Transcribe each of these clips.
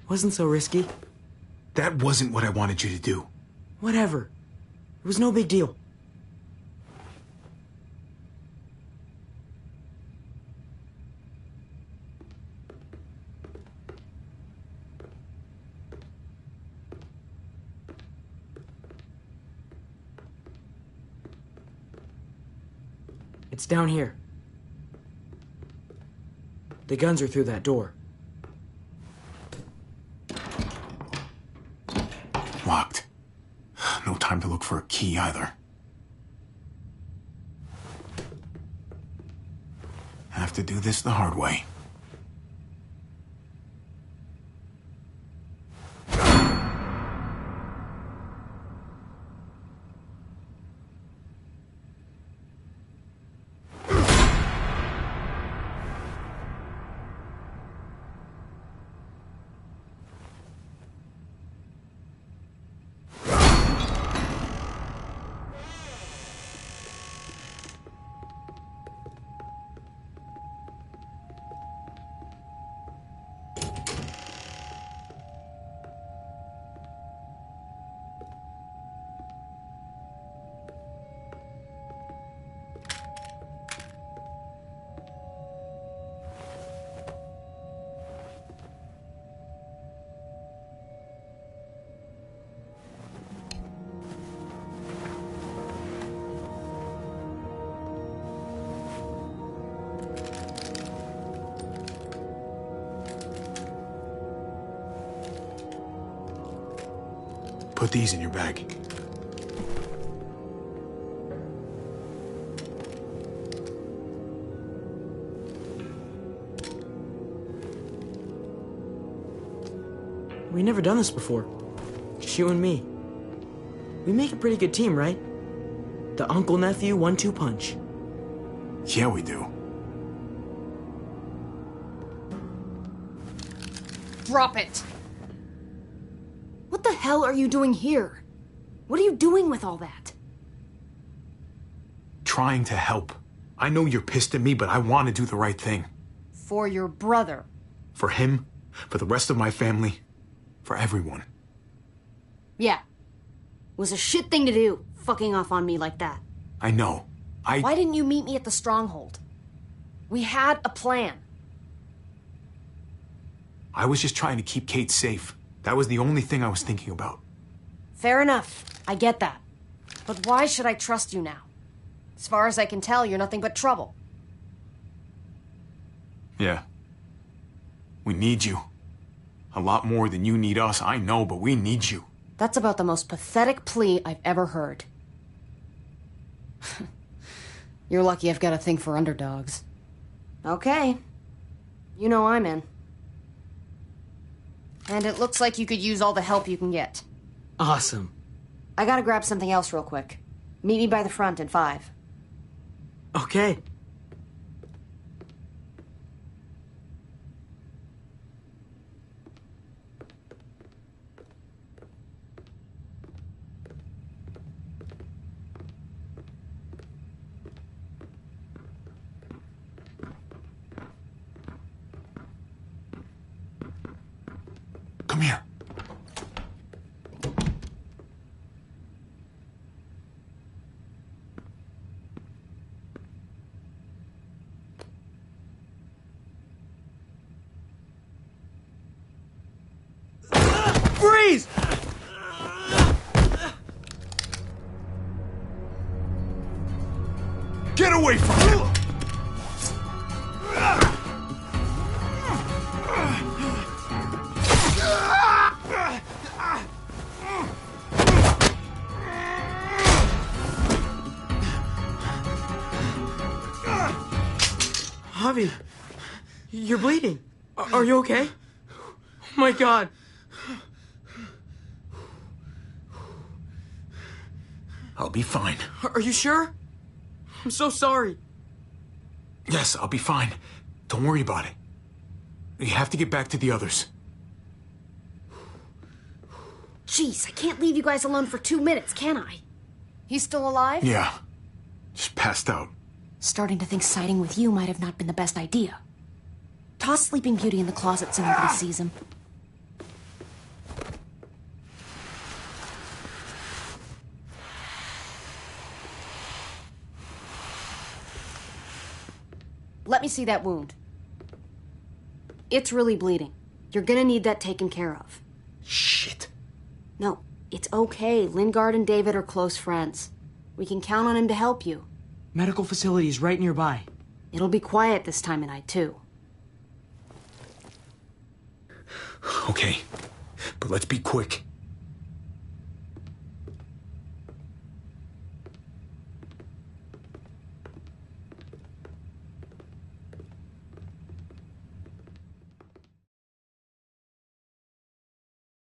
Wasn't so risky. That wasn't what I wanted you to do. Whatever. It was no big deal. It's down here. The guns are through that door. Locked. No time to look for a key either. Have to do this the hard way. Put these in your bag. We never done this before. Just you and me. We make a pretty good team, right? The uncle-nephew 1-2 punch. Yeah, we do. Drop it! What the hell are you doing here? What are you doing with all that? Trying to help. I know you're pissed at me, but I want to do the right thing. For your brother. For him, for the rest of my family, for everyone. Yeah. It was a shit thing to do, fucking off on me like that. I know. Why didn't you meet me at the stronghold? We had a plan. I was just trying to keep Kate safe. That was the only thing I was thinking about. Fair enough. I get that. But why should I trust you now? As far as I can tell, you're nothing but trouble. Yeah. We need you. A lot more than you need us, I know, but we need you. That's about the most pathetic plea I've ever heard. You're lucky I've got a thing for underdogs. Okay. You know I'm in. And it looks like you could use all the help you can get. Awesome. I gotta grab something else real quick. Meet me by the front in 5. Okay. Come here. Freeze! Get away from him! Javi, you're bleeding. Are you okay? Oh my God. I'll be fine. Are you sure? I'm so sorry. Yes, I'll be fine. Don't worry about it. You have to get back to the others. Jeez, I can't leave you guys alone for 2 minutes, can I? He's still alive? Yeah. Just passed out. Starting to think siding with you might have not been the best idea. Toss Sleeping Beauty in the closet so nobody sees him. Let me see that wound. It's really bleeding. You're gonna need that taken care of. Shit. No, it's okay. Lingard and David are close friends. We can count on him to help you. Medical facility's right nearby. It'll be quiet this time of night, too. Okay, but let's be quick.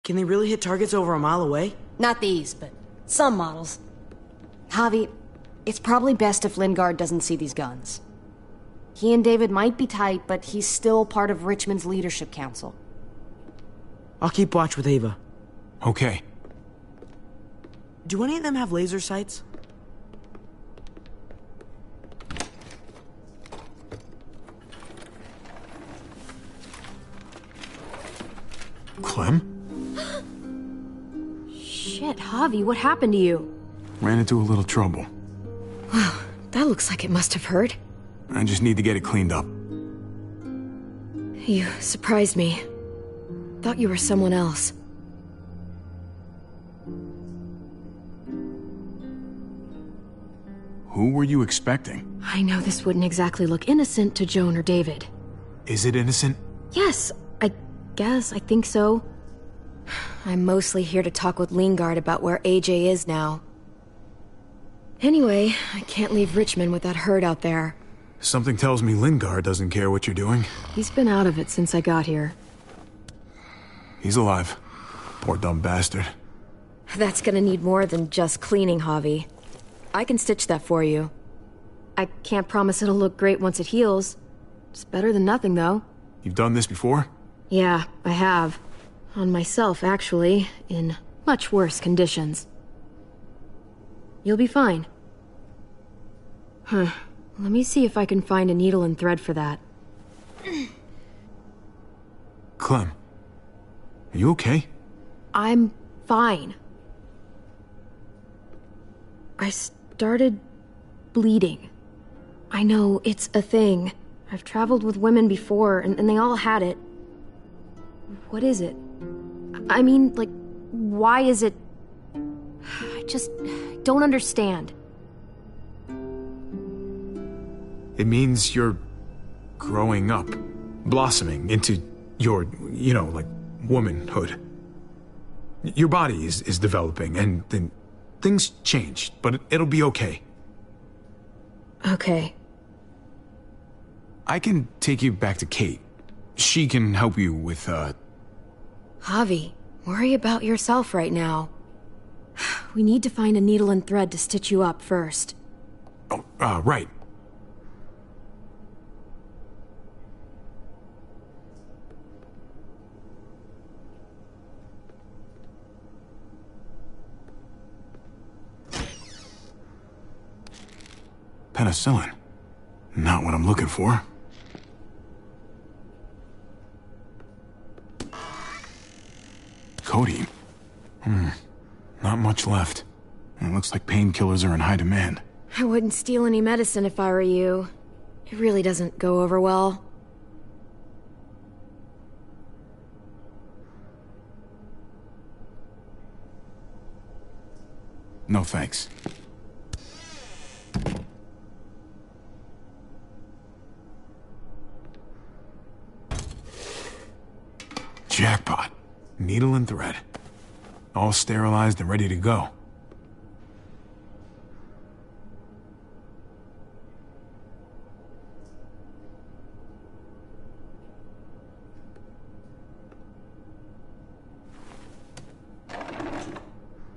Can they really hit targets over a mile away? Not these, but some models. Javi, it's probably best if Lingard doesn't see these guns. He and David might be tight, but he's still part of Richmond's leadership council. I'll keep watch with Ava. Okay. Do any of them have laser sights? Clem? Shit, Javi, what happened to you? Ran into a little trouble. Wow, that looks like it must have hurt. I just need to get it cleaned up. You surprised me. Thought you were someone else. Who were you expecting? I know this wouldn't exactly look innocent to Joan or David. Is it innocent? Yes, I think so. I'm mostly here to talk with Lingard about where AJ is now. Anyway, I can't leave Richmond with that herd out there. Something tells me Lingard doesn't care what you're doing. He's been out of it since I got here. He's alive. Poor dumb bastard. That's gonna need more than just cleaning, Javi. I can stitch that for you. I can't promise it'll look great once it heals. It's better than nothing, though. You've done this before? Yeah, I have. On myself, actually, in much worse conditions. You'll be fine. Let me see if I can find a needle and thread for that. Clem, are you okay? I'm fine. I started bleeding. I know, it's a thing. I've traveled with women before, and they all had it. What is it? I mean, like, why is it... I just don't understand. It means you're growing up, blossoming into your, like, womanhood. Your body is developing, and then things change, but it'll be okay. Okay. I can take you back to Kate. She can help you with, Javi, worry about yourself right now. We need to find a needle and thread to stitch you up first. Oh, right. Penicillin. Not what I'm looking for. Codeine. Not much left. It looks like painkillers are in high demand. I wouldn't steal any medicine if I were you. It really doesn't go over well. No thanks. Jackpot. Needle and thread. All sterilized and ready to go.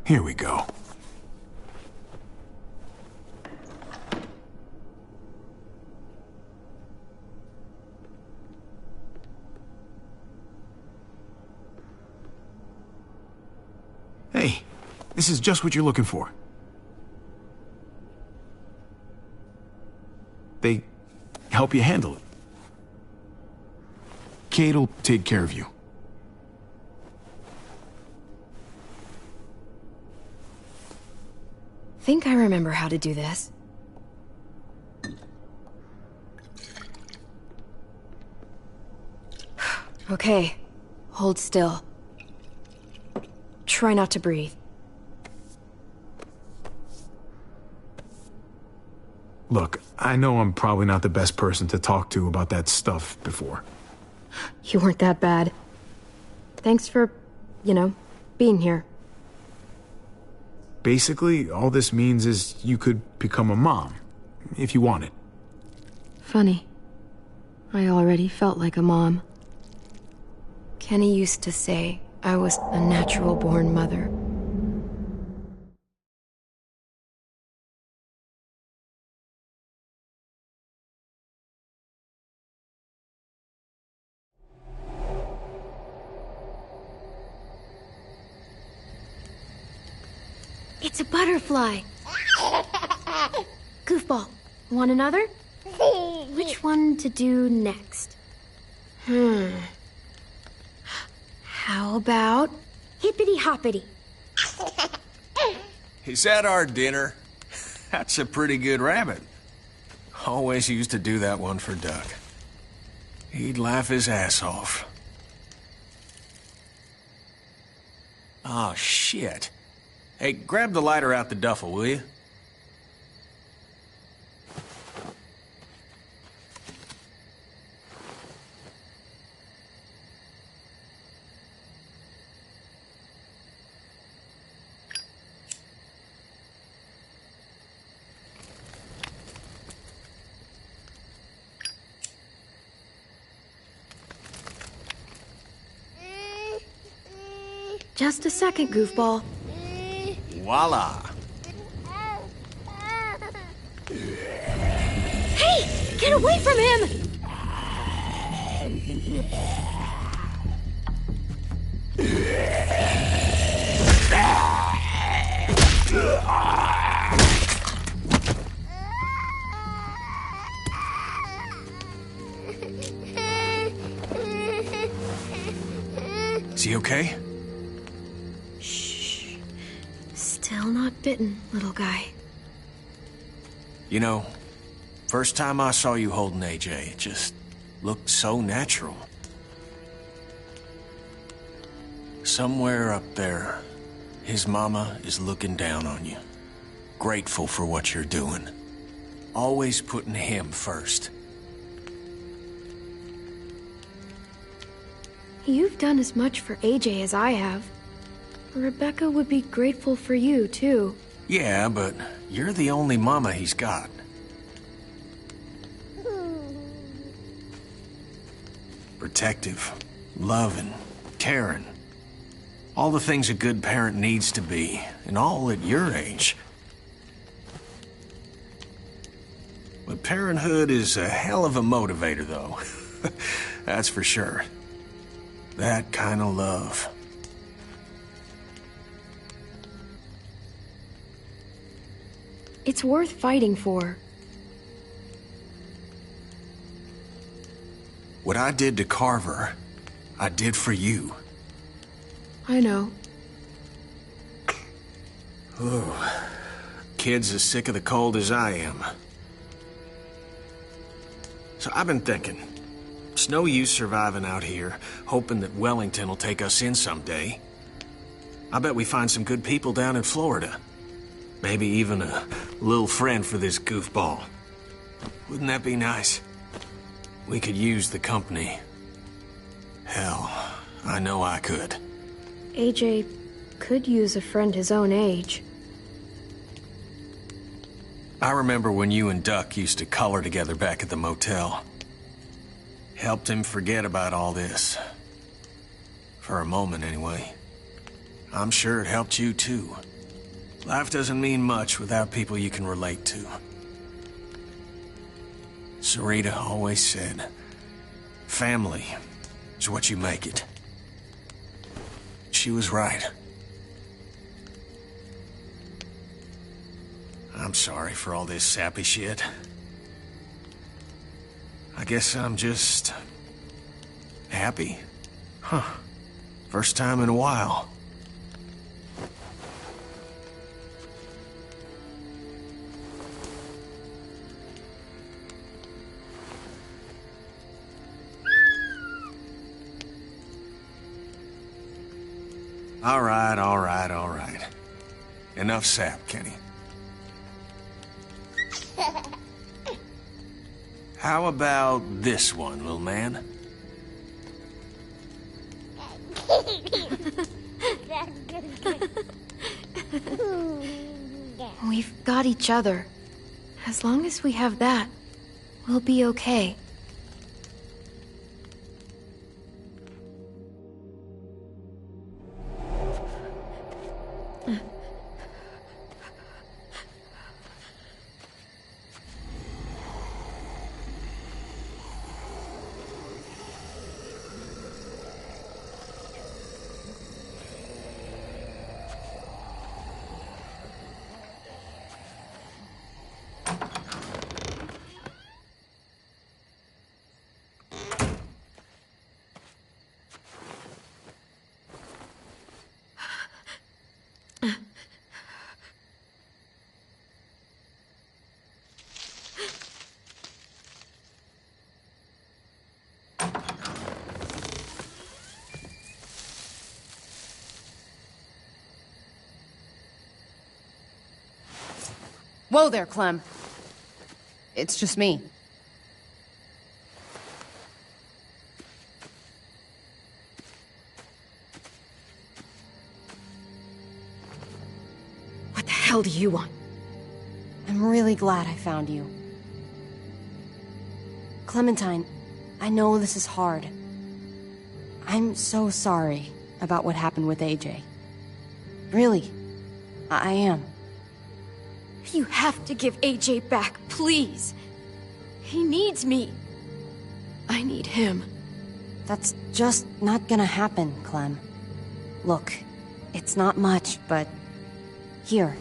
Here we go. Hey, this is just what you're looking for. They help you handle it. Kate'll take care of you. Think I remember how to do this. Okay, hold still. Try not to breathe. Look, I know I'm probably not the best person to talk to about that stuff before. You weren't that bad. Thanks for, being here. Basically, all this means is you could become a mom, if you wanted. Funny. I already felt like a mom. Kenny used to say I was a natural-born mother. It's a butterfly. Goofball, want another? Which one to do next? How about hippity hoppity? Is that our dinner? That's a pretty good rabbit. Always used to do that one for Duck. He'd laugh his ass off. Oh, shit. Hey, grab the lighter out the duffel, will you? Just a second, Goofball. Voila. Hey! Get away from him! Is he okay? Still not bitten, little guy. You know, first time I saw you holding AJ, it just looked so natural. Somewhere up there, his mama is looking down on you. Grateful for what you're doing. Always putting him first. You've done as much for AJ as I have. Rebecca would be grateful for you, too. Yeah, but you're the only mama he's got. Protective, loving, caring. All the things a good parent needs to be, and all at your age. But parenthood is a hell of a motivator, though. That's for sure. That kind of love. It's worth fighting for. What I did to Carver, I did for you. I know. Kid's as sick of the cold as I am. So I've been thinking, it's no use surviving out here, hoping that Wellington will take us in someday. I bet we find some good people down in Florida. Maybe even a little friend for this goofball. Wouldn't that be nice? We could use the company. Hell, I know I could. AJ could use a friend his own age. I remember when you and Duck used to color together back at the motel. Helped him forget about all this. For a moment, anyway. I'm sure it helped you, too. Life doesn't mean much without people you can relate to. Sarita always said, family is what you make it. She was right. I'm sorry for all this sappy shit. I guess I'm just Happy? Huh. First time in a while. All right. Enough sap, Kenny. How about this one, little man? We've got each other. As long as we have that, we'll be okay. Whoa there, Clem. It's just me. What the hell do you want? I'm really glad I found you. Clementine, I know this is hard. I'm so sorry about what happened with AJ. Really, I am. You have to give AJ back, please. He needs me. I need him. That's just not gonna happen, Clem. Look, it's not much, but... Here.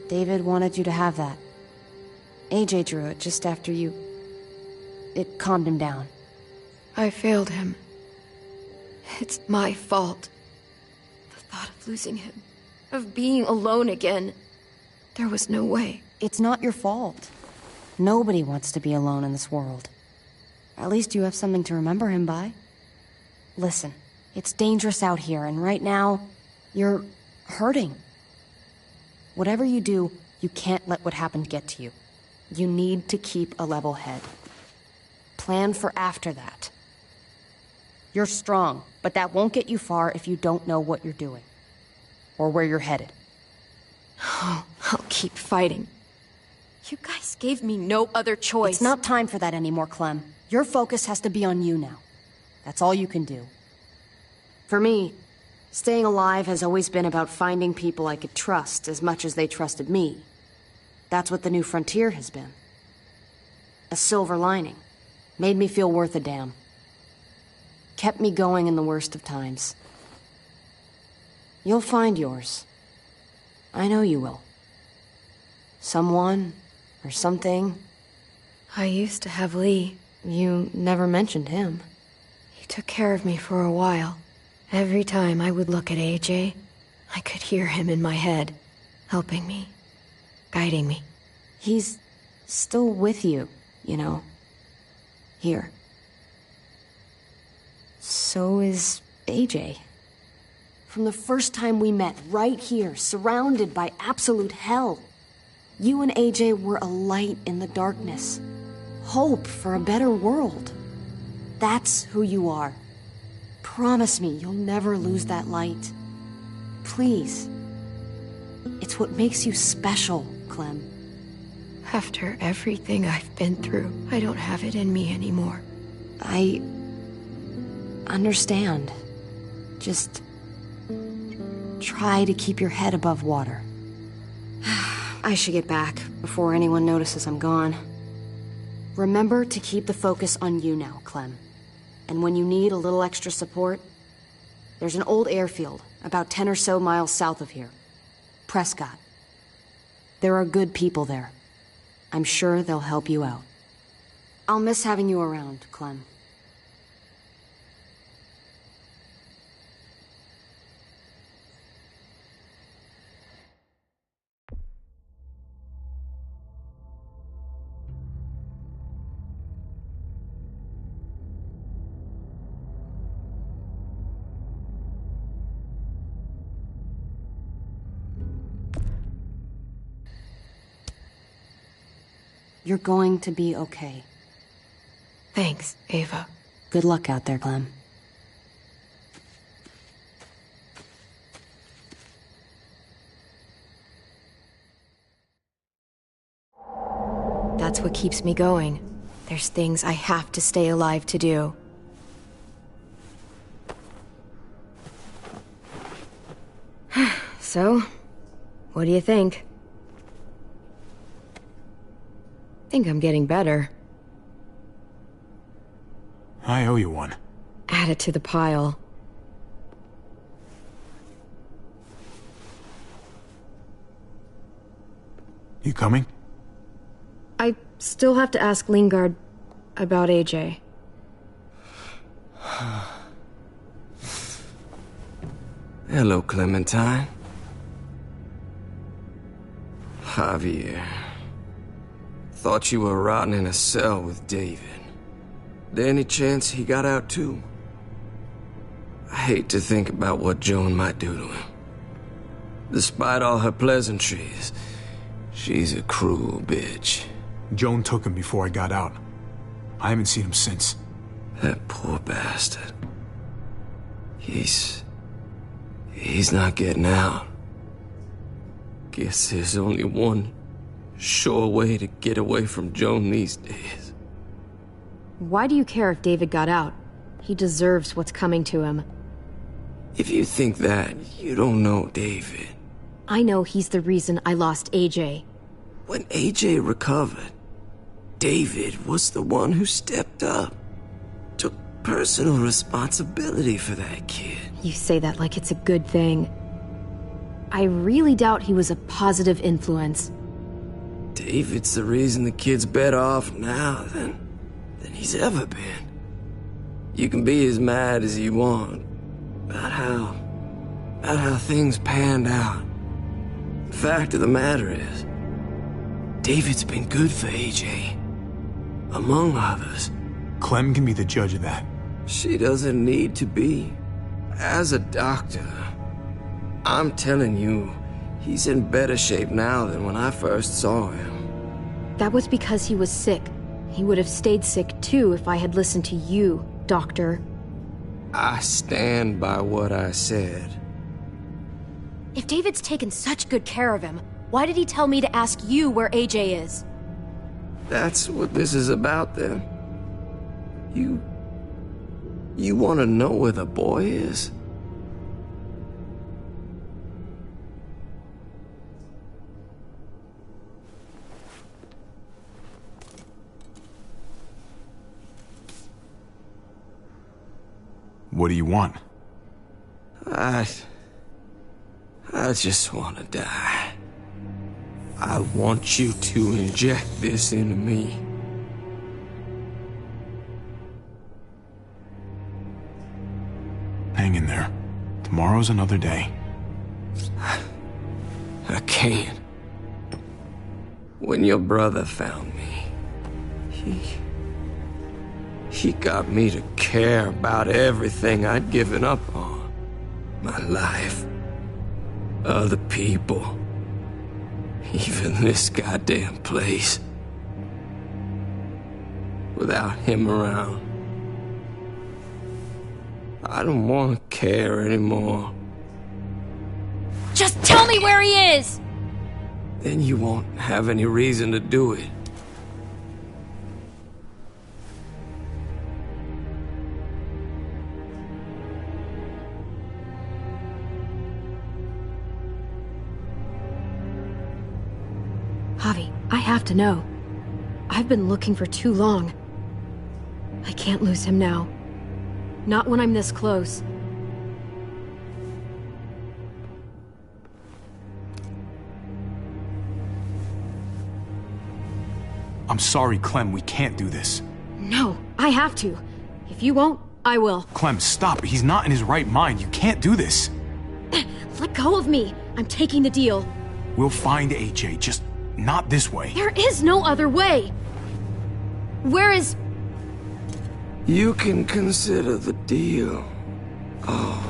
David wanted you to have that. AJ drew it just after you... It calmed him down. I failed him. It's my fault. The thought of losing him, of being alone again, there was no way. It's not your fault. Nobody wants to be alone in this world. At least you have something to remember him by. Listen, it's dangerous out here, and right now, you're hurting. Whatever you do, you can't let what happened get to you. You need to keep a level head. Plan for after that. You're strong, but that won't get you far if you don't know what you're doing. Or where you're headed. Oh, I'll keep fighting. You guys gave me no other choice. It's not time for that anymore, Clem. Your focus has to be on you now. That's all you can do. For me, staying alive has always been about finding people I could trust as much as they trusted me. That's what the New Frontier has been. A silver lining. Made me feel worth a damn. Kept me going in the worst of times. You'll find yours. I know you will. Someone, or something. I used to have Lee. You never mentioned him. He took care of me for a while. Every time I would look at AJ, I could hear him in my head, helping me, guiding me. He's still with you, you know. Here. So is AJ. From the first time we met, right here, surrounded by absolute hell. You and AJ were a light in the darkness. Hope for a better world. That's who you are. Promise me you'll never lose that light. Please. It's what makes you special, Clem. After everything I've been through, I don't have it in me anymore. I understand. Just try to keep your head above water. I should get back before anyone notices I'm gone. Remember to keep the focus on you now, Clem. And when you need a little extra support, there's an old airfield about 10 or so miles south of here. Prescott. There are good people there. I'm sure they'll help you out. I'll miss having you around, Clem. You're going to be okay. Thanks, Ava. Good luck out there, Clem. That's what keeps me going. There's things I have to stay alive to do. So, what do you think? Think I'm getting better. I owe you one. Add it to the pile. You coming? I still have to ask Lingard about AJ. Hello, Clementine. Javier. Thought you were rotting in a cell with David. There any chance he got out too? I hate to think about what Joan might do to him. Despite all her pleasantries, she's a cruel bitch. Joan took him before I got out. I haven't seen him since. That poor bastard. He's not getting out. Guess there's only one sure way to get away from Joan these days. Why do you care if David got out? He deserves what's coming to him. If you think that, you don't know David. I know he's the reason I lost AJ. When AJ recovered, David was the one who stepped up. Took personal responsibility for that kid. You say that like it's a good thing. I really doubt he was a positive influence. David's the reason the kid's better off now than he's ever been. You can be as mad as you want about how things panned out. The fact of the matter is, David's been good for AJ, among others. Clem can be the judge of that. She doesn't need to be. As a doctor, I'm telling you, he's in better shape now than when I first saw him. That was because he was sick. He would have stayed sick too if I had listened to you, Doctor. I stand by what I said. If David's taken such good care of him, why did he tell me to ask you where AJ is? That's what this is about, then. You want to know where the boy is? What do you want? I just want to die. I want you to inject this into me. Hang in there. Tomorrow's another day. I can't. When your brother found me, he got me to care about everything I'd given up on. My life. Other people. Even this goddamn place. Without him around, I don't want to care anymore. Just tell me where he is! Then you won't have any reason to do it. Javi, I have to know. I've been looking for too long. I can't lose him now. Not when I'm this close. I'm sorry, Clem, we can't do this. No, I have to. If you won't, I will. Clem, stop. He's not in his right mind. You can't do this. Let go of me. I'm taking the deal. We'll find AJ, just not this way. There is no other way. Where is... You can consider the deal. Oh.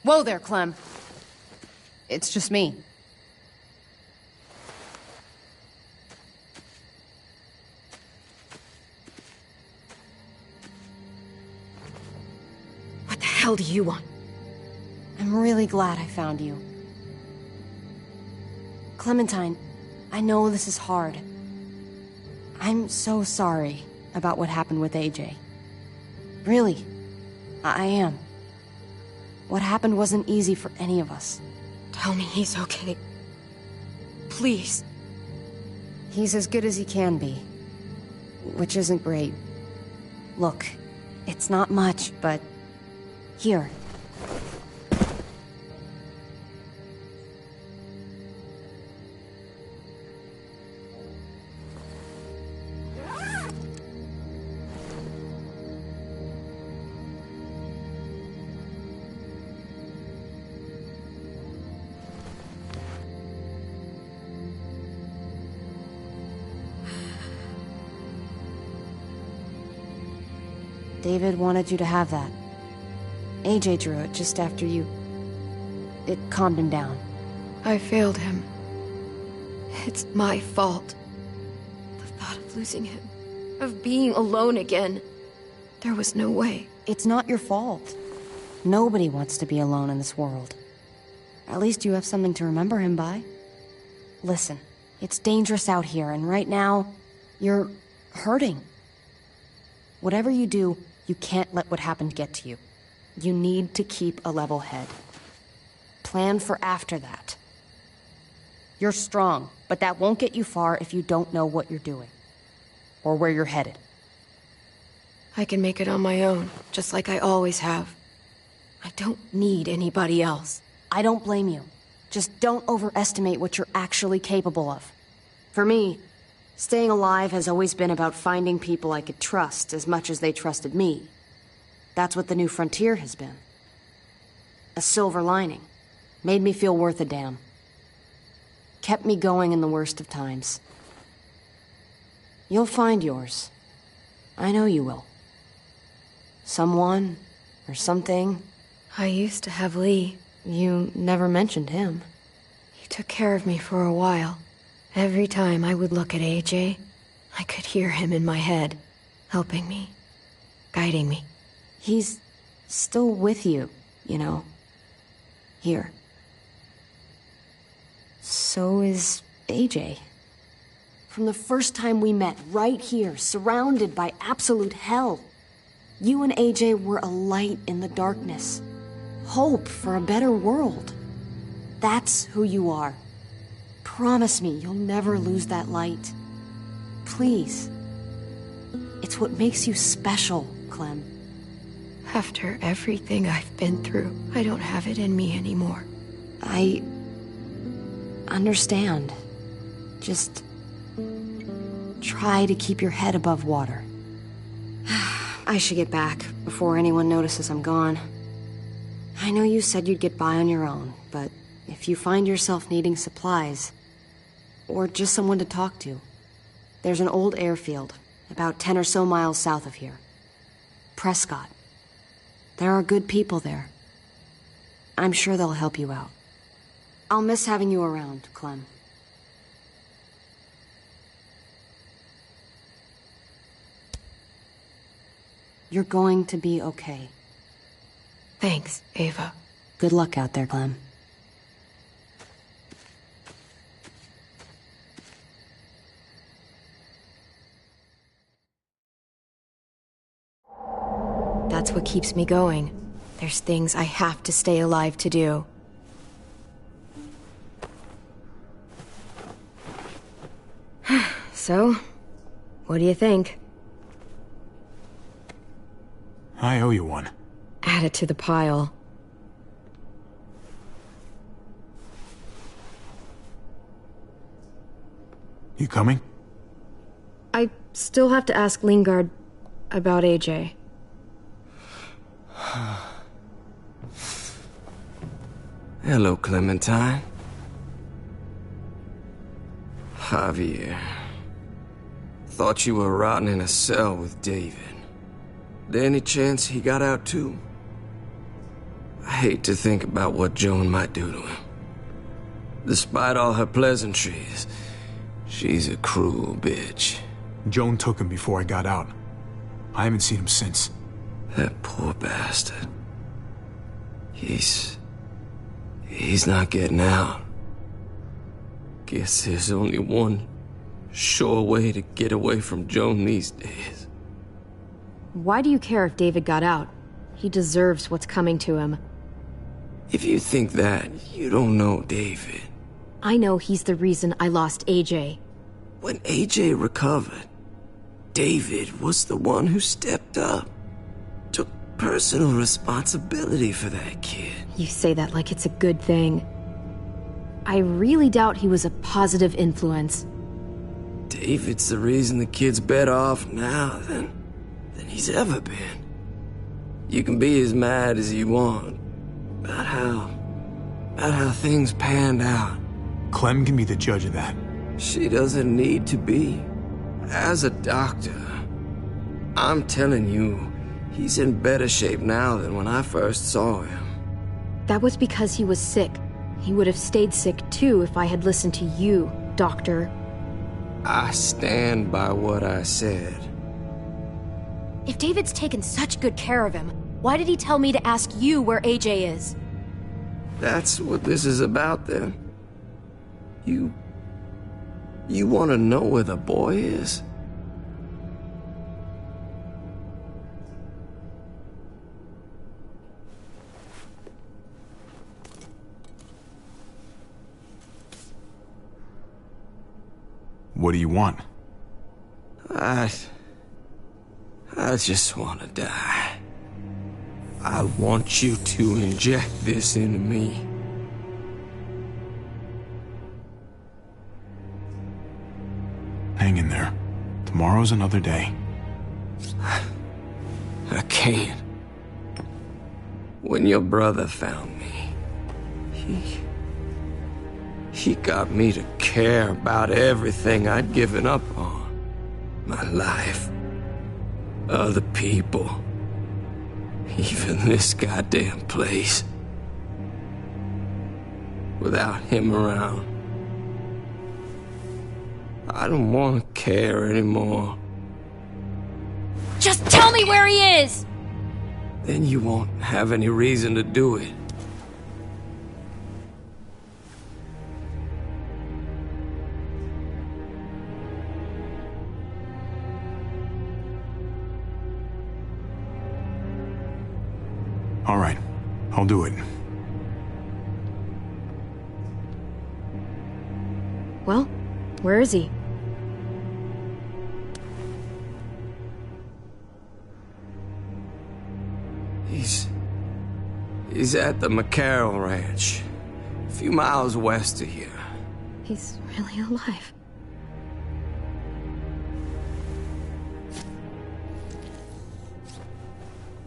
Whoa there, Clem. It's just me. What the hell do you want? I'm really glad I found you. Clementine, I know this is hard. I'm so sorry about what happened with AJ. Really, I am. What happened wasn't easy for any of us. Tell me he's okay. Please. He's as good as he can be. Which isn't great. Look, it's not much, but... Here. David wanted you to have that. AJ drew it just after you... It calmed him down. I failed him. It's my fault. The thought of losing him, of being alone again, there was no way. It's not your fault. Nobody wants to be alone in this world. At least you have something to remember him by. Listen, it's dangerous out here, and right now, you're hurting. Whatever you do, you can't let what happened get to you. You need to keep a level head. Plan for after that. You're strong, but that won't get you far if you don't know what you're doing. Or where you're headed. I can make it on my own, just like I always have. I don't need anybody else. I don't blame you. Just don't overestimate what you're actually capable of. For me, staying alive has always been about finding people I could trust as much as they trusted me. That's what the New Frontier has been. A silver lining. Made me feel worth a damn. Kept me going in the worst of times. You'll find yours. I know you will. Someone, or something. I used to have Lee. You never mentioned him. He took care of me for a while. Every time I would look at AJ, I could hear him in my head, helping me, guiding me. He's still with you, you know. Here. So is AJ. From the first time we met, right here, surrounded by absolute hell, you and AJ were a light in the darkness. Hope for a better world. That's who you are. Promise me you'll never lose that light. Please. It's what makes you special, Clem. After everything I've been through, I don't have it in me anymore. I understand. Just try to keep your head above water. I should get back before anyone notices I'm gone. I know you said you'd get by on your own, but if you find yourself needing supplies, or just someone to talk to, there's an old airfield about 10 or so miles south of here. Prescott. There are good people there. I'm sure they'll help you out. I'll miss having you around, Clem. You're going to be okay. Thanks, Ava. Good luck out there, Clem. That's what keeps me going. There's things I have to stay alive to do. So, what do you think? I owe you one. Add it to the pile. You coming? I still have to ask Lingard about AJ. Hello, Clementine. Javier. Thought you were rotting in a cell with David. There any chance he got out too? I hate to think about what Joan might do to him. Despite all her pleasantries, she's a cruel bitch. Joan took him before I got out. I haven't seen him since. That poor bastard. He's not getting out. Guess there's only one sure way to get away from Joan these days. Why do you care if David got out? He deserves what's coming to him. If you think that, you don't know David. I know he's the reason I lost AJ. When AJ recovered, David was the one who stepped up. Took personal responsibility for that kid. You say that like it's a good thing. I really doubt he was a positive influence. David's the reason the kid's better off now than he's ever been. You can be as mad as you want about how things panned out. Clem can be the judge of that. She doesn't need to be. As a doctor, I'm telling you, he's in better shape now than when I first saw him. That was because he was sick. He would have stayed sick too if I had listened to you, Doctor. I stand by what I said. If David's taken such good care of him, why did he tell me to ask you where AJ is? That's what this is about, then. You want to know where the boy is? What do you want? I just want to die. I want you to inject this into me. Hang in there. Tomorrow's another day. I can't. When your brother found me, he got me to care about everything I'd given up on. My life. Other people. Even this goddamn place. Without him around, I don't want to care anymore. Just tell me where he is! Then you won't have any reason to do it. All right, I'll do it. Well, where is he? He's at the McCarroll Ranch, a few miles west of here. He's really alive.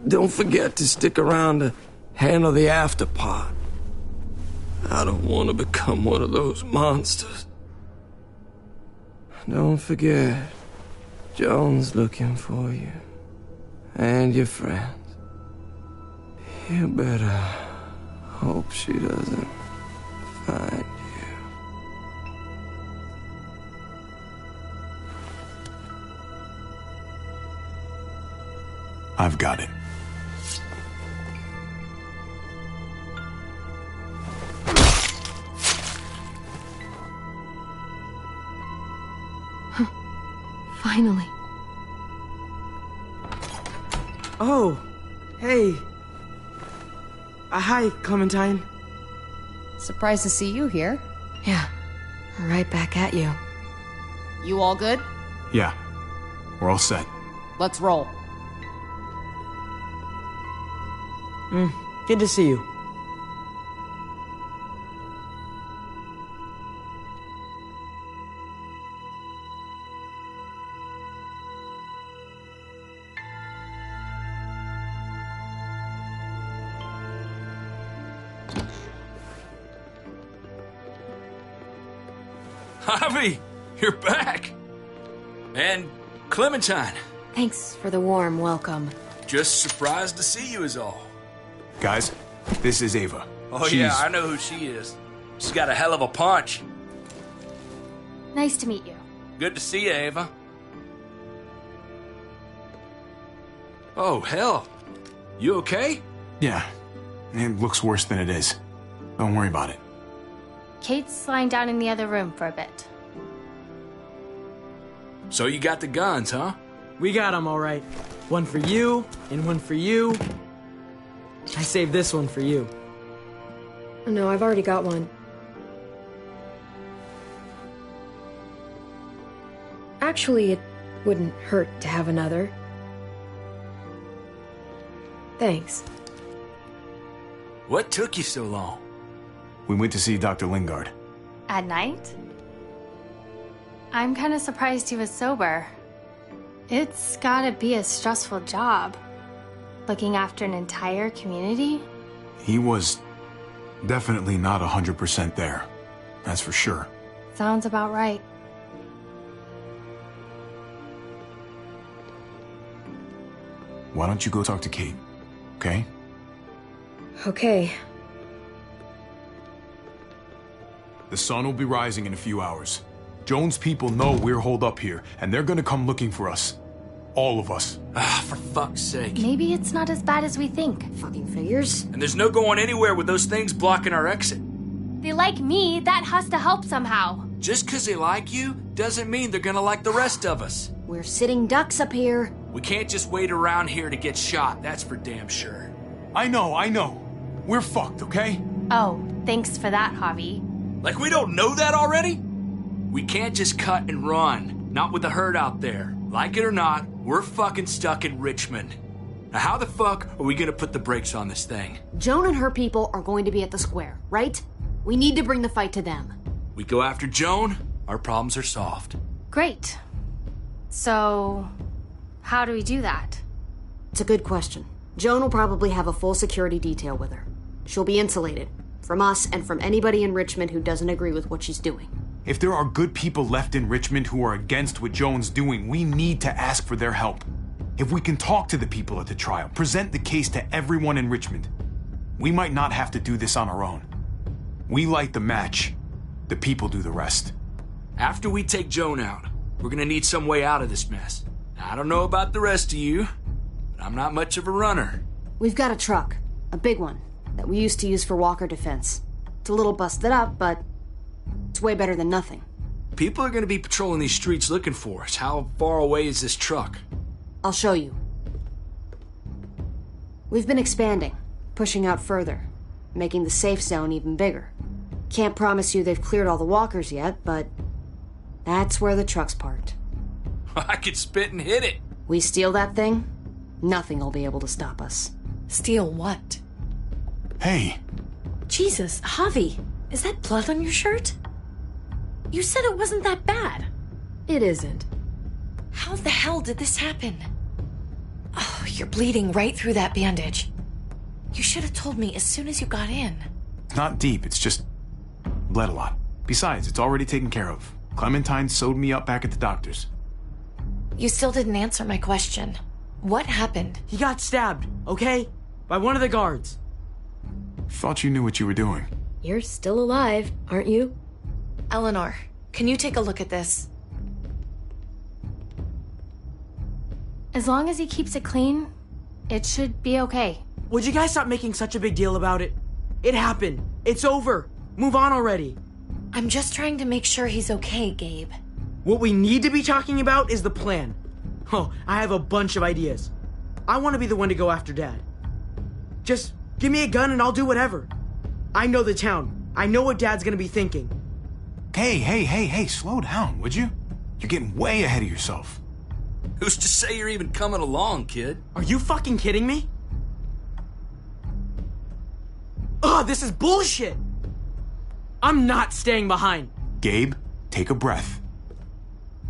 Don't forget to stick around to handle the after part. I don't want to become one of those monsters. Don't forget, Joan's looking for you. And your friends. You better hope she doesn't find you. I've got it. Finally. Oh, hey. Hi, Clementine. Surprised to see you here. Yeah, right back at you. You all good? Yeah, we're all set. Let's roll. Good to see you. Javi, you're back. And Clementine. Thanks for the warm welcome. Just surprised to see you is all. Guys, this is Ava. Oh yeah, I know who she is. She's got a hell of a punch. Nice to meet you. Good to see you, Ava. Oh, hell. You okay? Yeah, it looks worse than it is. Don't worry about it. Kate's lying down in the other room for a bit. So you got the guns, huh? We got them all right. One for you, and one for you. I saved this one for you. No, I've already got one. Actually, it wouldn't hurt to have another. Thanks. What took you so long? We went to see Dr. Lingard. At night? I'm kind of surprised he was sober. It's gotta be a stressful job. Looking after an entire community? He was definitely not 100% there. That's for sure. Sounds about right. Why don't you go talk to Kate, okay? Okay. The sun will be rising in a few hours. Joan's people know we're holed up here, and they're gonna come looking for us. All of us. Ah, for fuck's sake. Maybe it's not as bad as we think. Fucking figures. And there's no going anywhere with those things blocking our exit. They like me, that has to help somehow. Just 'cause they like you doesn't mean they're gonna like the rest of us. We're sitting ducks up here. We can't just wait around here to get shot, that's for damn sure. I know. We're fucked, okay? Oh, thanks for that, Javi. Like we don't know that already? We can't just cut and run. Not with the herd out there. Like it or not, we're fucking stuck in Richmond. Now how the fuck are we gonna put the brakes on this thing? Joan and her people are going to be at the square, right? We need to bring the fight to them. We go after Joan, our problems are solved. Great. So, how do we do that? It's a good question. Joan will probably have a full security detail with her. She'll be insulated. From us and from anybody in Richmond who doesn't agree with what she's doing. If there are good people left in Richmond who are against what Joan's doing, we need to ask for their help. If we can talk to the people at the trial, present the case to everyone in Richmond, we might not have to do this on our own. We light the match, the people do the rest. After we take Joan out, we're gonna need some way out of this mess. I don't know about the rest of you, but I'm not much of a runner. We've got a truck. A big one. That we used to use for walker defense. It's a little busted up, but it's way better than nothing. People are gonna be patrolling these streets looking for us. How far away is this truck? I'll show you. We've been expanding, pushing out further, making the safe zone even bigger. Can't promise you they've cleared all the walkers yet, but that's where the truck's parked. I could spit and hit it. We steal that thing, nothing will be able to stop us. Steal what? Hey. Jesus, Javi, is that blood on your shirt? You said it wasn't that bad. It isn't. How the hell did this happen? Oh, you're bleeding right through that bandage. You should have told me as soon as you got in. It's not deep, it's just bled a lot. Besides, it's already taken care of. Clementine sewed me up back at the doctor's. You still didn't answer my question. What happened? He got stabbed, okay? By one of the guards. Thought you knew what you were doing. You're still alive, aren't you? Eleanor, can you take a look at this? As long as he keeps it clean, it should be okay. Would you guys stop making such a big deal about it? It happened. It's over. Move on already. I'm just trying to make sure he's okay, Gabe. What we need to be talking about is the plan. Oh, I have a bunch of ideas. I want to be the one to go after Dad. Just give me a gun and I'll do whatever. I know the town. I know what Dad's gonna be thinking. Hey, slow down, would you? You're getting way ahead of yourself. Who's to say you're even coming along, kid? Are you fucking kidding me? Ugh, this is bullshit! I'm not staying behind. Gabe, take a breath.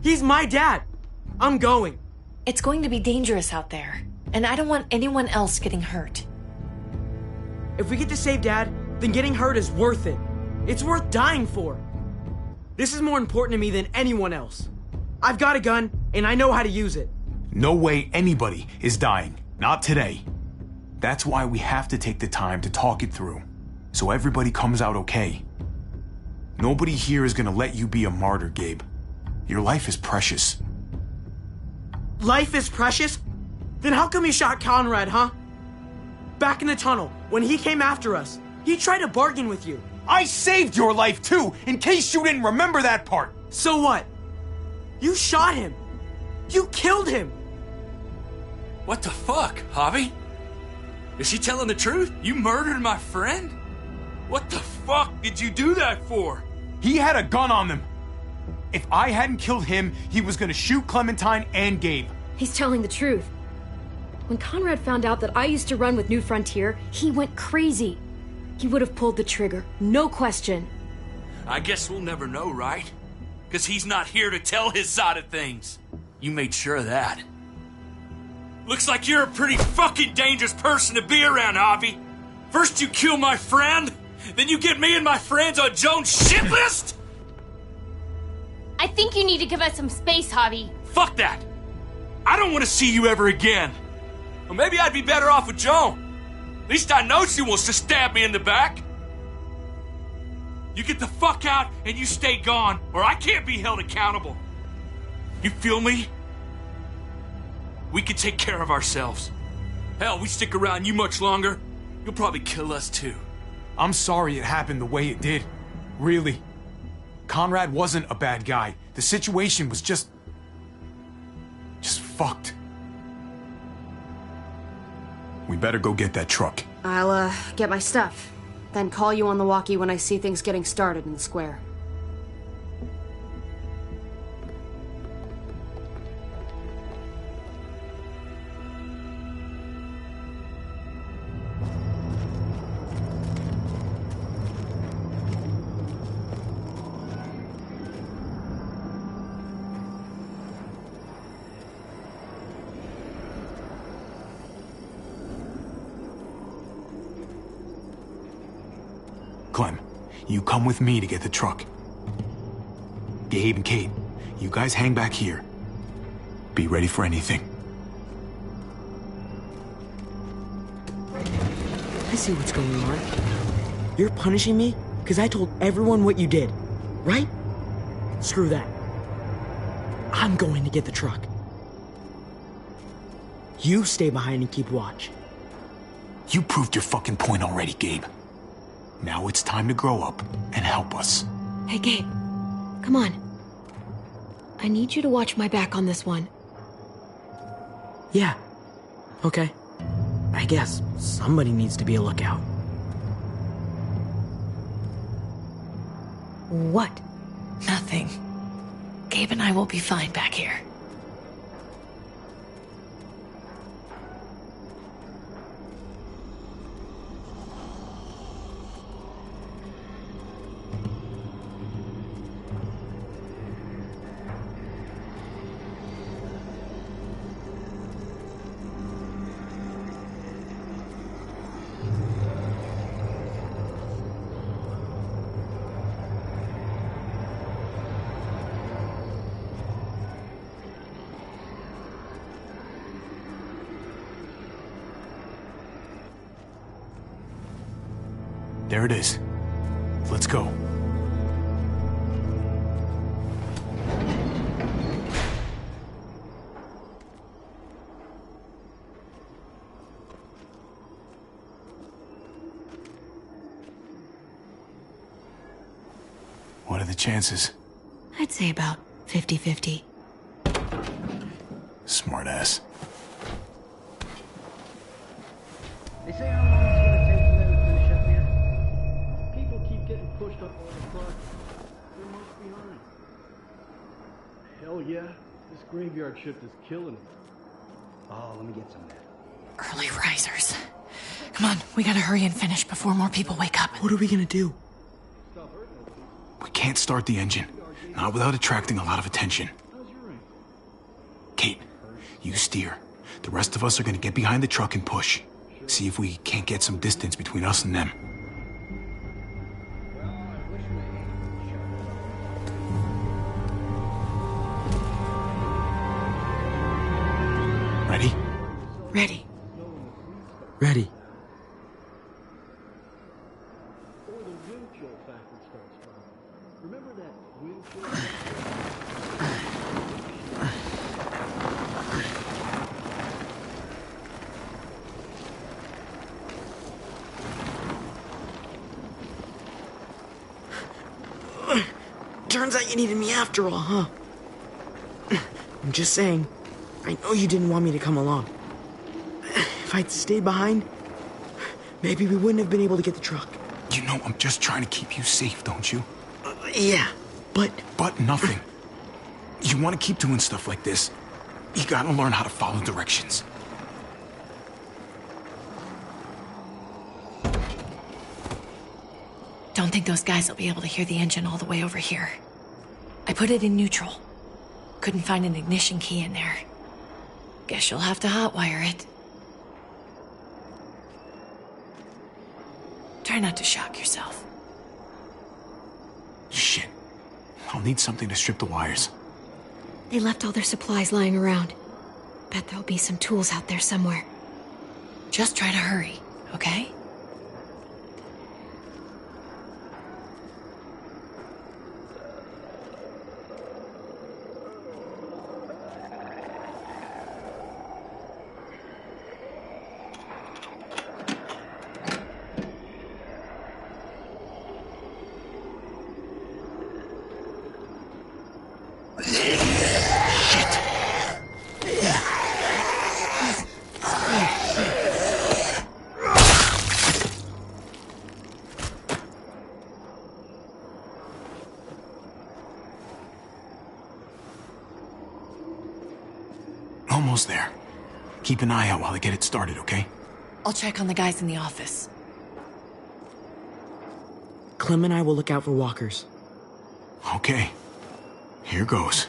He's my dad. I'm going. It's going to be dangerous out there, and I don't want anyone else getting hurt. If we get to save Dad, then getting hurt is worth it. It's worth dying for. This is more important to me than anyone else. I've got a gun, and I know how to use it. No way anybody is dying. Not today. That's why we have to take the time to talk it through, so everybody comes out okay. Nobody here is gonna let you be a martyr, Gabe. Your life is precious. Life is precious? Then how come you shot Conrad, huh? Back in the tunnel, when he came after us, he tried to bargain with you. I saved your life too, in case you didn't remember that part. So what? You shot him. You killed him. What the fuck, Javi? Is he telling the truth? You murdered my friend? What the fuck did you do that for? He had a gun on them. If I hadn't killed him, he was gonna shoot Clementine and Gabe. He's telling the truth. When Conrad found out that I used to run with New Frontier, he went crazy. He would have pulled the trigger, no question. I guess we'll never know, right? Because he's not here to tell his side of things. You made sure of that. Looks like you're a pretty fucking dangerous person to be around, Javi. First you kill my friend, then you get me and my friends on Joan's shit list? I think you need to give us some space, Javi. Fuck that. I don't want to see you ever again. Or maybe I'd be better off with Joan. At least I know she wants to stab me in the back. You get the fuck out and you stay gone, or I can't be held accountable. You feel me? We can take care of ourselves. Hell, we stick around you much longer, you'll probably kill us too. I'm sorry it happened the way it did. Really. Conrad wasn't a bad guy. The situation was just fucked. We better go get that truck. I'll, get my stuff. Then call you on the walkie when I see things getting started in the square. Clem, you come with me to get the truck. Gabe and Kate, you guys hang back here. Be ready for anything. I see what's going on. You're punishing me because I told everyone what you did, right? Screw that. I'm going to get the truck. You stay behind and keep watch. You proved your fucking point already, Gabe. Now it's time to grow up and help us. Hey, Gabe. Come on. I need you to watch my back on this one. Yeah. Okay. I guess somebody needs to be a lookout. What? Nothing. Gabe and I will be fine back here. There it is. Let's go. What are the chances? I'd say about 50-50. Smart ass. They say how long it's gonna take for them to finish up here. People keep getting pushed up on the front. They're much behind. Hell yeah, this graveyard shift is killing them. Oh, let me get some of that. Early risers. Come on, we gotta hurry and finish before more people wake up. What are we gonna do? We can't start the engine. Not without attracting a lot of attention. Kate, you steer. The rest of us are gonna get behind the truck and push. See if we can't get some distance between us and them. Ready? Ready. Ready. Or the wind chill factor starts from. Remember that wind chill? Turns out you needed me after all, huh? I'm just saying, I know you didn't want me to come along. If I'd stayed behind, maybe we wouldn't have been able to get the truck. You know I'm just trying to keep you safe, don't you? Yeah, but... But nothing. You want to keep doing stuff like this, you gotta learn how to follow directions. Don't think those guys will be able to hear the engine all the way over here. I put it in neutral. Couldn't find an ignition key in there. Guess you'll have to hotwire it. Try not to shock yourself. Shit. I'll need something to strip the wires. They left all their supplies lying around. Bet there'll be some tools out there somewhere. Just try to hurry, okay? Almost there. Keep an eye out while I get it started, okay? I'll check on the guys in the office. Clem and I will look out for walkers. Okay. Here goes.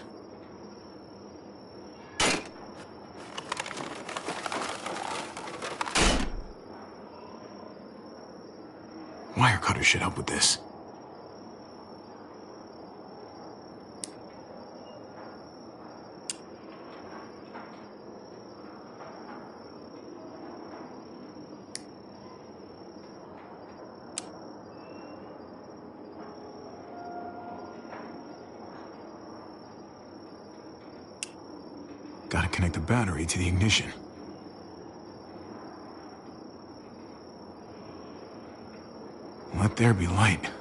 Wire cutter should help with this. Gotta connect the battery to the ignition. Let there be light.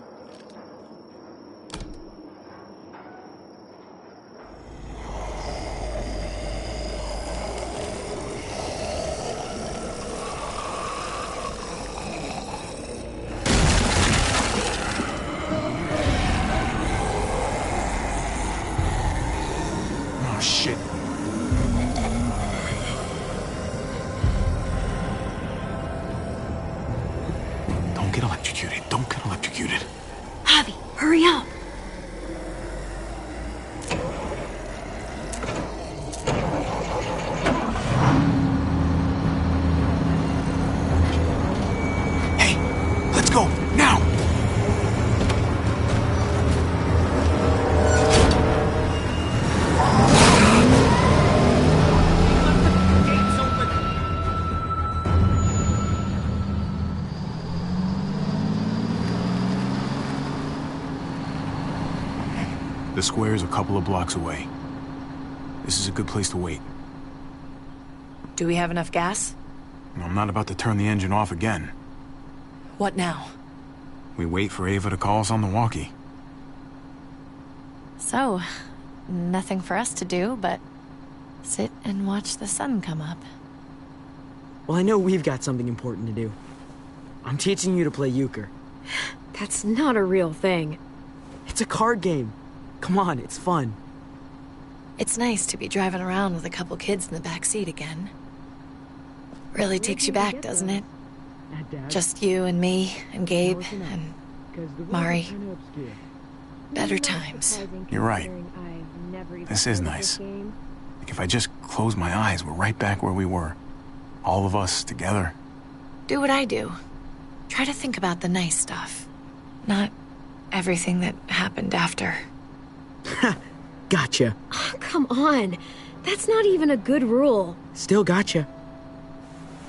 Oh, shit. Don't get electrocuted. Don't get electrocuted. Javi, hurry up. Hey, let's go, now! The square's a couple of blocks away. This is a good place to wait. Do we have enough gas? I'm not about to turn the engine off again. What now? We wait for Ava to call us on the walkie. So, nothing for us to do but sit and watch the sun come up. Well, I know we've got something important to do. I'm teaching you to play euchre. That's not a real thing. It's a card game. Come on, it's fun. It's nice to be driving around with a couple kids in the back seat again. Really takes you back, doesn't it? Just you and me and Gabe and Mari. Better times. You're right. This is nice. Like if I just close my eyes, we're right back where we were. All of us together. Do what I do. Try to think about the nice stuff. Not everything that happened after. Gotcha. Oh, come on. That's not even a good rule. Still gotcha.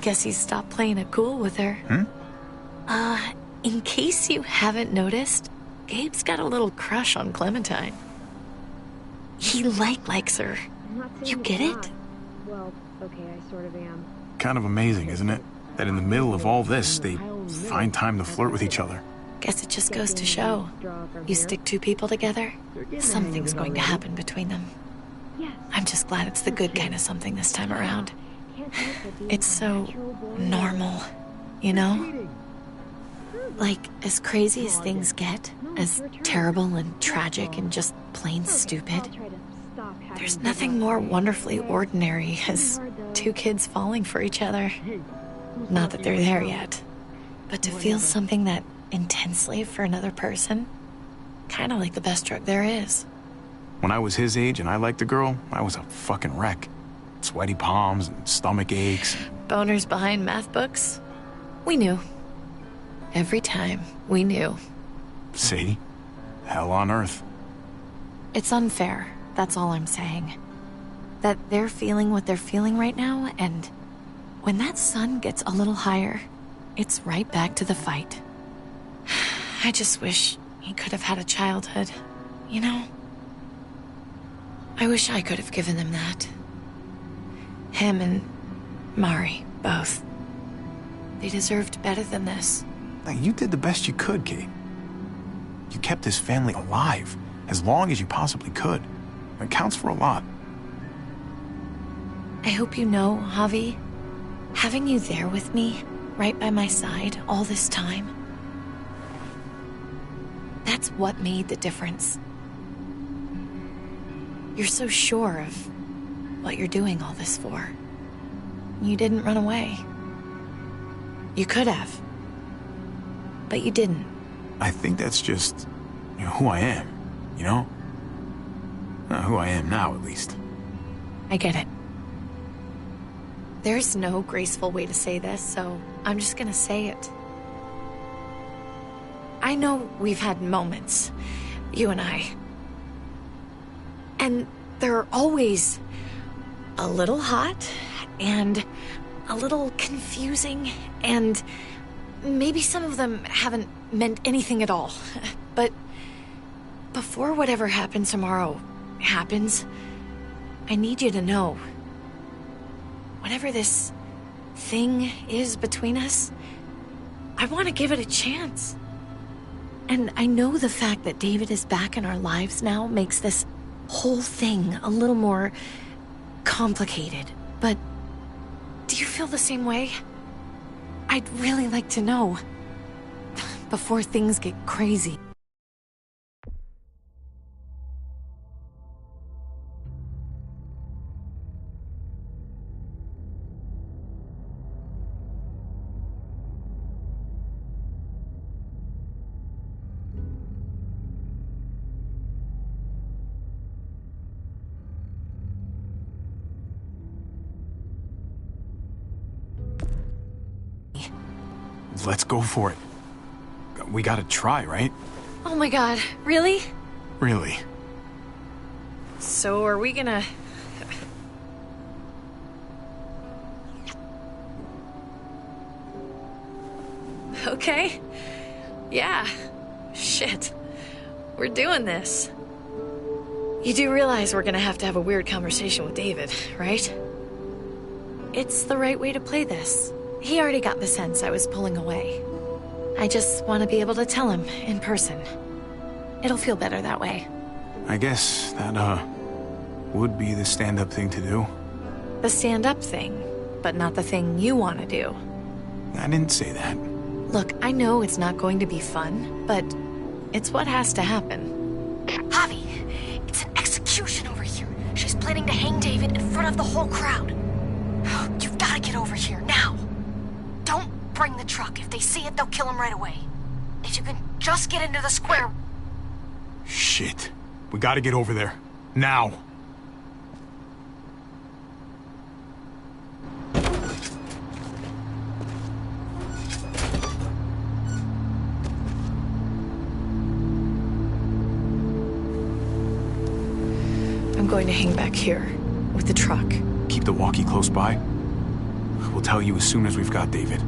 Guess he stopped playing it cool with her. In case you haven't noticed, Gabe's got a little crush on Clementine. He likes her. You get it? Well, okay, I sort of am. Kind of amazing, isn't it? That in the middle of all this, they find time to flirt with each other. Guess it just goes to show. You stick two people together, something's going to happen between them. I'm just glad it's the good kind of something this time around. It's so normal, you know? Like, as crazy as things get, as terrible and tragic and just plain stupid, there's nothing more wonderfully ordinary as two kids falling for each other. Not that they're there yet, but to feel something that intensely for another person, kind of like the best drug there is. When I was his age and I liked a girl, I was a fucking wreck. Sweaty palms and stomach aches. Boners behind math books? We knew. Every time, we knew. See? Hell on earth. It's unfair, that's all I'm saying. That they're feeling what they're feeling right now, and when that sun gets a little higher, it's right back to the fight. I just wish he could have had a childhood, you know? I wish I could have given them that. Him and Mari, both. They deserved better than this. Now, you did the best you could, Kate. You kept this family alive as long as you possibly could. It counts for a lot. I hope you know, Javi, having you there with me, right by my side all this time, that's what made the difference. You're so sure of what you're doing all this for. You didn't run away. You could have. But you didn't. I think that's just, who I am, you know? Who I am now, at least. I get it. There's no graceful way to say this, so I'm just gonna say it. I know we've had moments, you and I. And they're always a little hot, and a little confusing, and maybe some of them haven't meant anything at all. But before whatever happens tomorrow happens, I need you to know whatever this thing is between us, I want to give it a chance. And I know the fact that David is back in our lives now makes this whole thing a little more complicated. But do you feel the same way? I'd really like to know before things get crazy. Let's go for it. We gotta try, right? Oh my god, really? Really. So are we gonna... Okay. Yeah. Shit. We're doing this. You do realize we're gonna have to have a weird conversation with David, right? It's the right way to play this. He already got the sense I was pulling away. I just want to be able to tell him in person. It'll feel better that way. I guess that, would be the stand-up thing to do. The stand-up thing, but not the thing you want to do. I didn't say that. Look, I know it's not going to be fun, but it's what has to happen. Javi, it's an execution over here. She's planning to hang David in front of the whole crowd. You've got to get over here, now. Don't bring the truck. If they see it, they'll kill him right away. If you can just get into the square... Shit. We gotta get over there. Now. I'm going to hang back here with the truck. Keep the walkie close by. We'll tell you as soon as we've got David.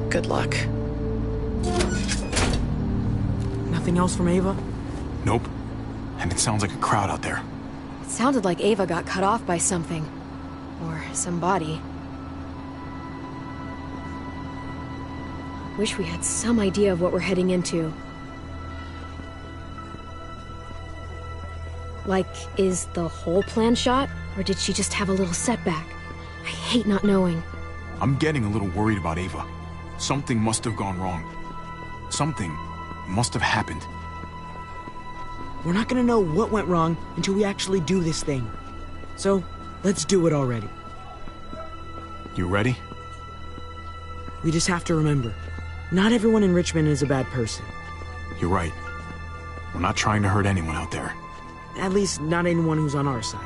Good luck. Nothing else from Ava? Nope. And it sounds like a crowd out there. It sounded like Ava got cut off by something. Or somebody. Wish we had some idea of what we're heading into. Like, is the whole plan shot? Or did she just have a little setback? I hate not knowing. I'm getting a little worried about Ava. Something must have gone wrong. Something must have happened. We're not gonna know what went wrong until we actually do this thing. So, let's do it already. You ready? We just have to remember, not everyone in Richmond is a bad person. You're right. We're not trying to hurt anyone out there. At least, not anyone who's on our side.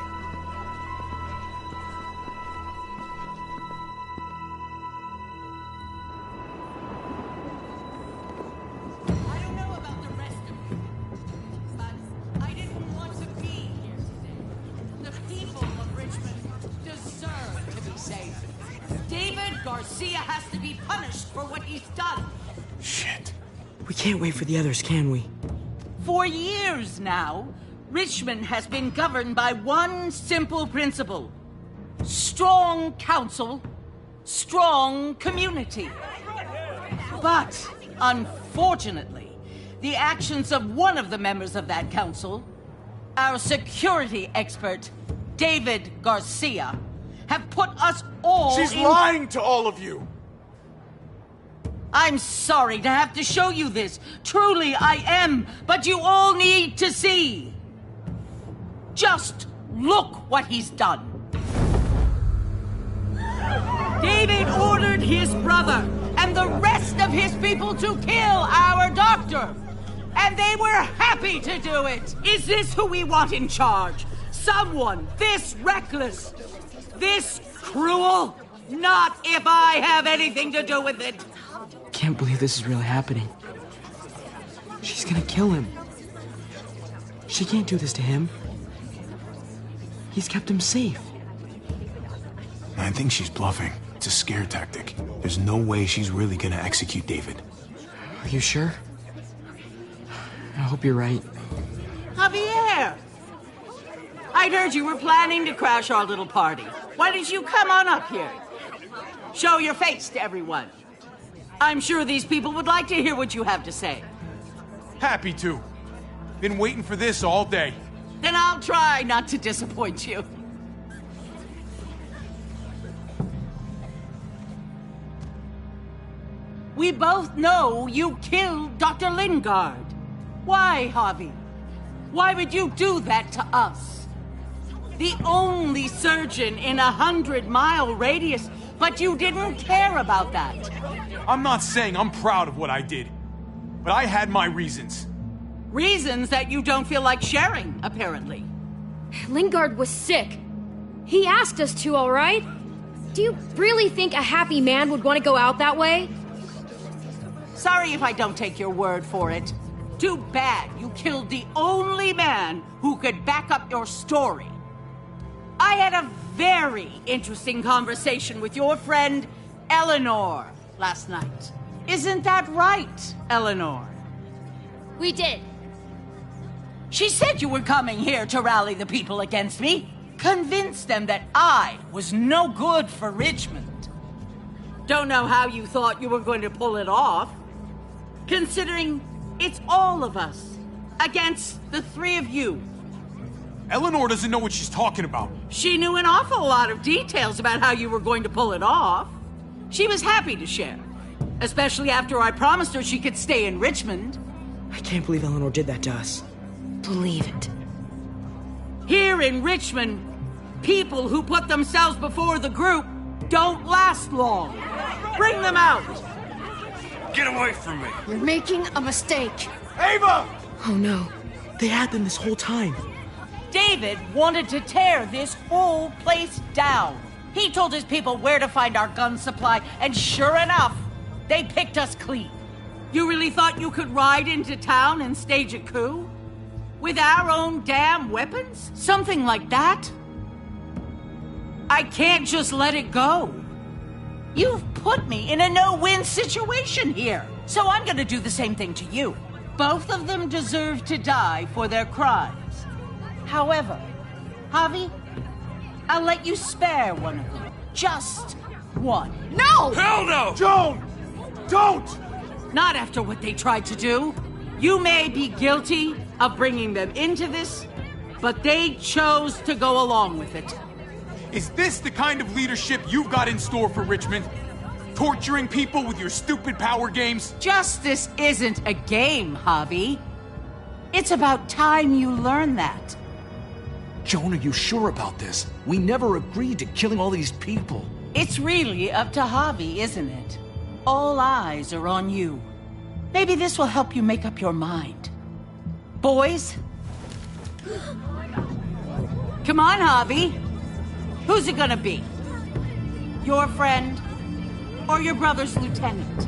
Garcia has to be punished for what he's done. Shit. We can't wait for the others, can we? For years now, Richmond has been governed by one simple principle. Strong council, strong community. But, unfortunately, the actions of one of the members of that council, our security expert, David Garcia, have put us all She's lying to all of you! I'm sorry to have to show you this. Truly, I am. But you all need to see. Just look what he's done. David ordered his brother and the rest of his people to kill our doctor. And they were happy to do it. Is this who we want in charge? Someone this reckless? This cruel? Not if I have anything to do with it. Can't believe this is really happening. She's gonna kill him. She can't do this to him. He's kept him safe. I think she's bluffing. It's a scare tactic. There's no way she's really gonna execute David. Are you sure? I hope you're right. Javier! I'd heard you were planning to crash our little party. Why don't you come on up here? Show your face to everyone. I'm sure these people would like to hear what you have to say. Happy to. Been waiting for this all day. Then I'll try not to disappoint you. We both know you killed Dr. Lingard. Why, Javi? Why would you do that to us? The only surgeon in 100-mile radius, but you didn't care about that. I'm not saying I'm proud of what I did, but I had my reasons. Reasons that you don't feel like sharing, apparently. Lingard was sick. He asked us to, all right? Do you really think a happy man would want to go out that way? Sorry if I don't take your word for it. Too bad you killed the only man who could back up your story. I had a very interesting conversation with your friend Eleanor last night. Isn't that right, Eleanor? We did. She said you were coming here to rally the people against me, convince them that I was no good for Richmond. Don't know how you thought you were going to pull it off, considering it's all of us against the three of you. Eleanor doesn't know what she's talking about. She knew an awful lot of details about how you were going to pull it off. She was happy to share, especially after I promised her she could stay in Richmond. I can't believe Eleanor did that to us. Believe it. Here in Richmond, people who put themselves before the group don't last long. Bring them out. Get away from me. You're making a mistake. Ava! Oh no, they had them this whole time. David wanted to tear this whole place down. He told his people where to find our gun supply, and sure enough, they picked us clean. You really thought you could ride into town and stage a coup? With our own damn weapons? Something like that? I can't just let it go. You've put me in a no-win situation here, so I'm gonna do the same thing to you. Both of them deserve to die for their crimes. However, Javi, I'll let you spare one of them. Just one. No! Hell no! Joan! Don't! Not after what they tried to do. You may be guilty of bringing them into this, but they chose to go along with it. Is this the kind of leadership you've got in store for Richmond? Torturing people with your stupid power games? Justice isn't a game, Javi. It's about time you learn that. Joan, are you sure about this? We never agreed to killing all these people. It's really up to Javi, isn't it? All eyes are on you. Maybe this will help you make up your mind. Boys? Come on, Javi. Who's it gonna be? Your friend or your brother's lieutenant?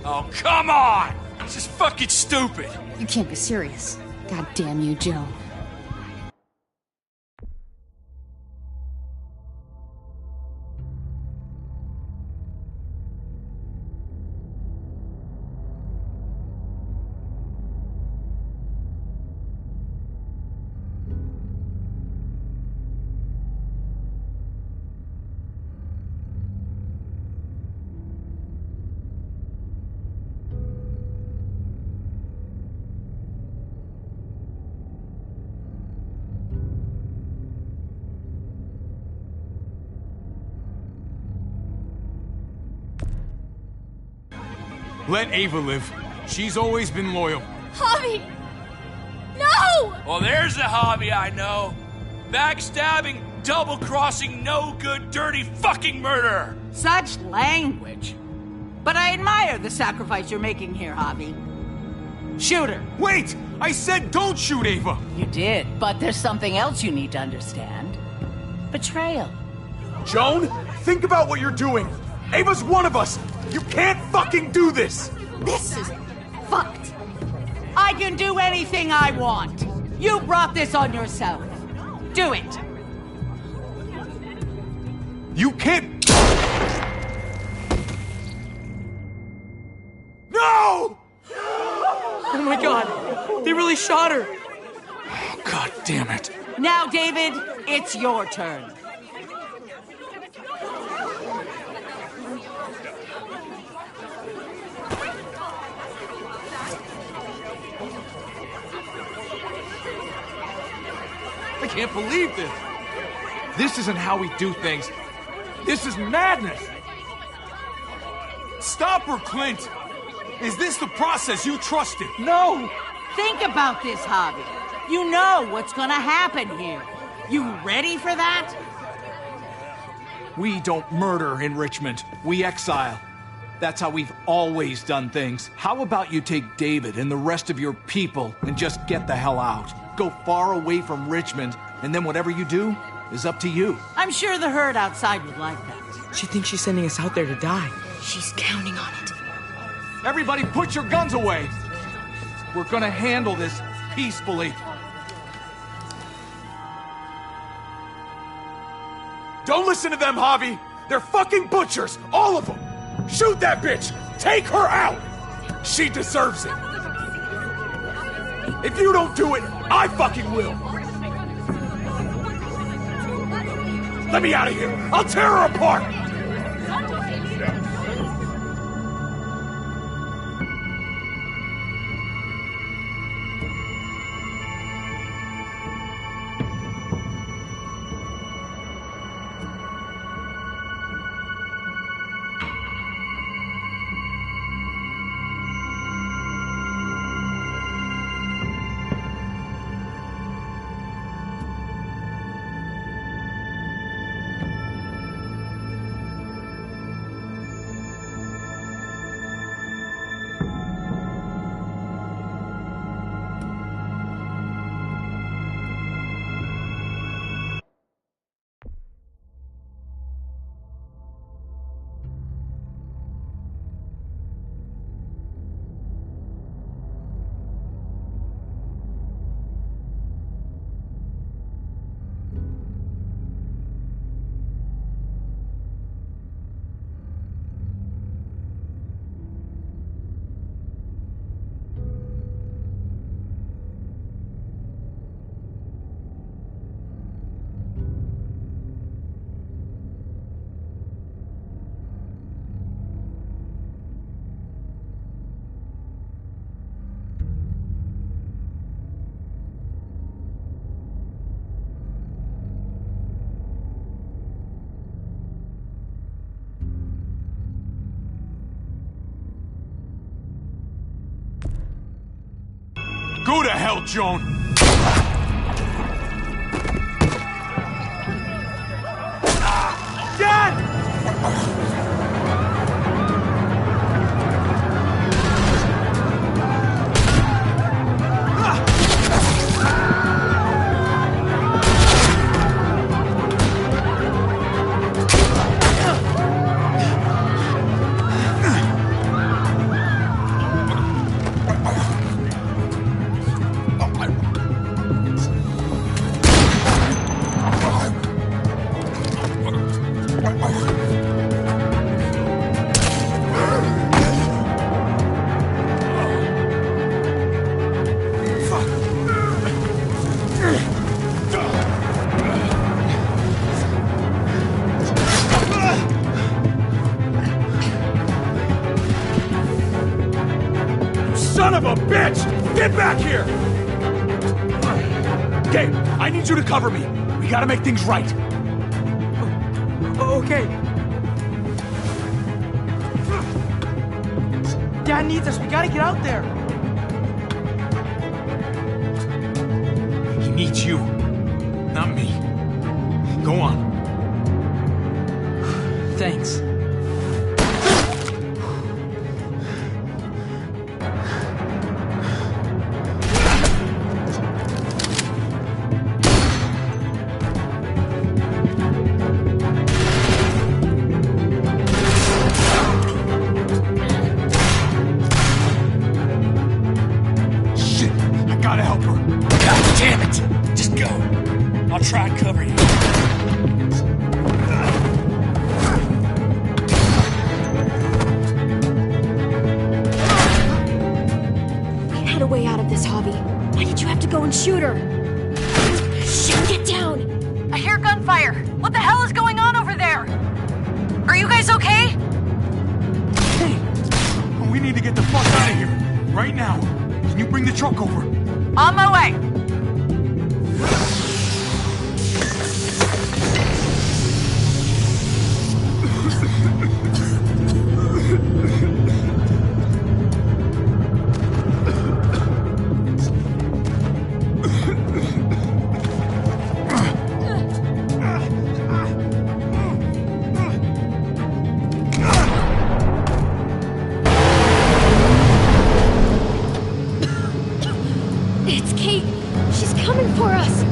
Oh, come on! This is fucking stupid. You can't be serious. God damn you, Joan. Let Ava live. She's always been loyal. Javi! No! Well, there's the hobby I know. Backstabbing, double-crossing, no-good, dirty fucking murderer! Such language. But I admire the sacrifice you're making here, Javi. Shoot her. Wait! I said don't shoot Ava! You did, but there's something else you need to understand. Betrayal. Joan, think about what you're doing. Ava's one of us. You can't fucking do this! This is fucked. I can do anything I want. You brought this on yourself. Do it. You can't... No! Oh my god! They really shot her. God damn it. Now, David, it's your turn. I can't believe this. This isn't how we do things. This is madness. Stop her, Clint. Is this the process you trusted? No. Think about this, Javi. You know what's gonna happen here. You ready for that? We don't murder in Richmond. We exile. That's how we've always done things. How about you take David and the rest of your people and just get the hell out? Go far away from Richmond, and then whatever you do is up to you. I'm sure the herd outside would like that. She thinks she's sending us out there to die. She's counting on it. Everybody put your guns away. We're gonna handle this peacefully. Don't listen to them, Javi. They're fucking butchers, all of them. Shoot that bitch. Take her out. She deserves it. If you don't do it, I fucking will. Let me out of here. I'll tear her apart. Go to hell, Joan! Dad! Son of a bitch! Get back here! Gabe, I need you to cover me. We gotta make things right. Okay. Dad needs us. We gotta get out there. He needs you, not me. Go on. Thanks. I'll try and cover you. go and shoot her. Shit, get down! I hear gunfire. What the hell is going on over there? Are you guys okay? Hey! We need to get the fuck out of here. Right now. Can you bring the truck over? On my way. It's Kate. She's coming for us.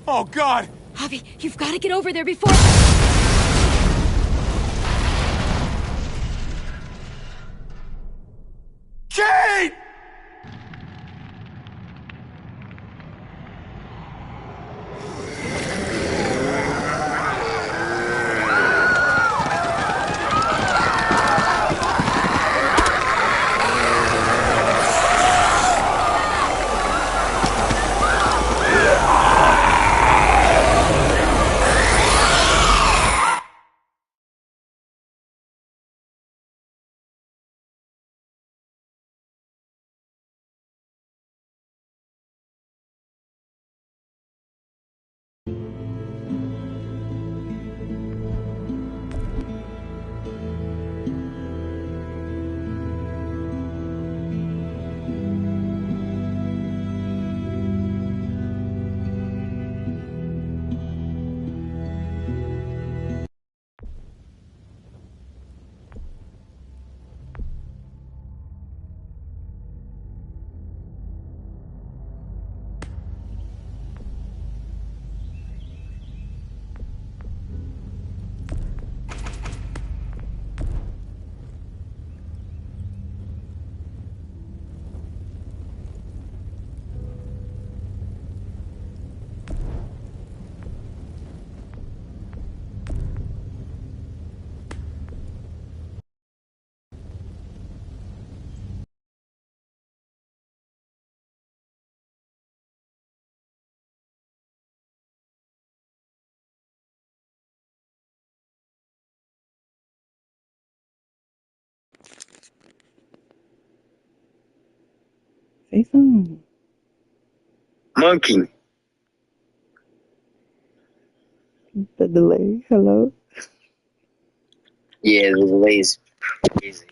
Oh, God! Javi, you've got to get over there before... Kate! Say something. Monkey. The delay. Hello. Yeah, the delay is crazy.